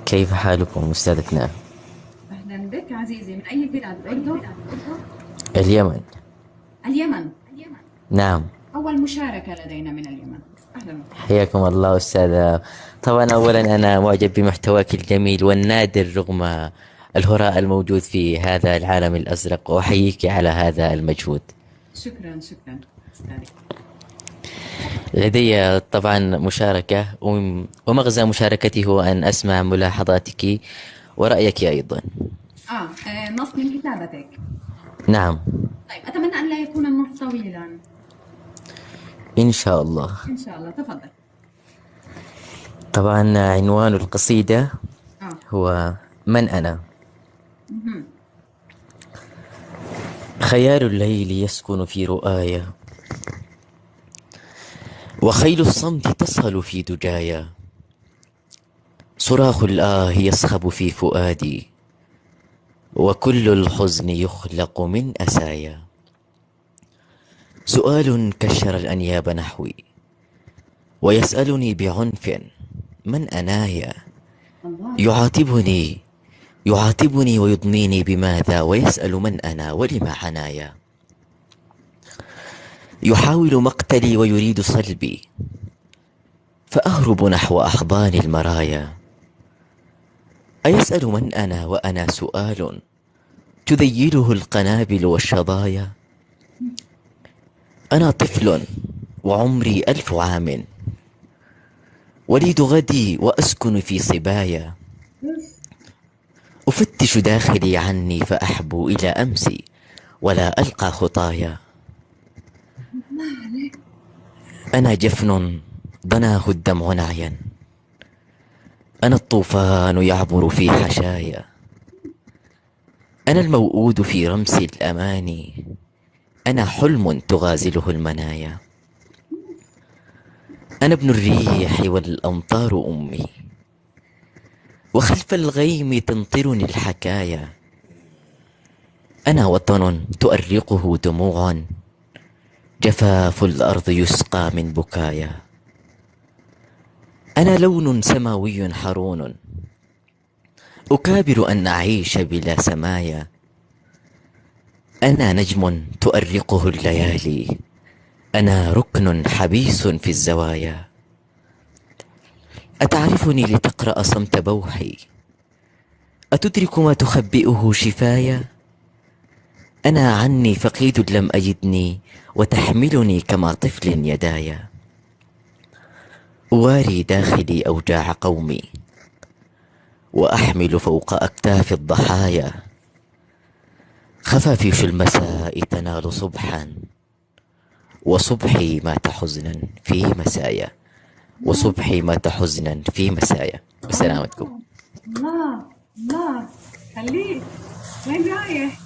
كيف حالكم أستاذتنا؟ أهلا بك عزيزي، من أي بلاد؟ أردن؟ اليمن. اليمن. نعم. أول مشاركة لدينا من اليمن. أهلا وسهلا. حياكم الله أستاذة. طبعا أولا أنا معجب بمحتواك الجميل والنادر رغم الهراء الموجود في هذا العالم الأزرق، وأحييك على هذا المجهود. شكرا شكرا أستاذي. لدي طبعا مشاركة، ومغزى مشاركتي هو أن أسمع ملاحظاتك ورأيك أيضا. نص من كتابتك. نعم. طيب، أتمنى أن لا يكون النص طويلا. إن شاء الله. إن شاء الله، تفضل. طبعا عنوان القصيدة آه. هو من أنا. مهم. خيال الليل يسكن في رؤاي، وخيل الصمت تصهل في دجايا، صراخ الآه يصخب في فؤادي، وكل الحزن يخلق من أسايا. سؤال كشر الأنياب نحوي، ويسألني بعنف من أنايا. الله. يعاتبني ويضنيني بماذا، ويسأل من أنا ولم عنايا. يحاول مقتلي ويريد صلبي، فأهرب نحو أحضان المرايا. أيسأل من أنا وأنا سؤال تذيله القنابل والشظايا. أنا طفل وعمري 1000 عام، وليد غدي وأسكن في صبايا. أفتش داخلي عني فأحبو إلى أمسي، ولا ألقى خطايا. أنا جفن ضناه الدمع نعيا، أنا الطوفان يعبر في حشايا، أنا الموؤود في رمس الأماني، أنا حلم تغازله المنايا. أنا ابن الريح والأمطار أمي، وخلف الغيم تمطرني الحكايا. أنا وطن تؤرقه دموع، جفاف الأرض يسقى من بكايا. أنا لون سماوي حرون، أكابر أن أعيش بلا سمايا. أنا نجم تؤرقه الليالي، أنا ركن حبيس في الزوايا. أتعرفني لتقرأ صمت بوحي، أتدرك ما تخبئه شفايا. أنا عني فقيد لم أجدني، وتحملني كما طفل يدايا. أواري داخلي أوجاع قومي، وأحمل فوق أكتاف الضحايا. خفافيش المساء تنال صبحا، وصبحي مات حزنا في مسايا. وصبحي مات حزنا في مسايا. بسلامتكم. الله الله الله. خليك. وين رايح؟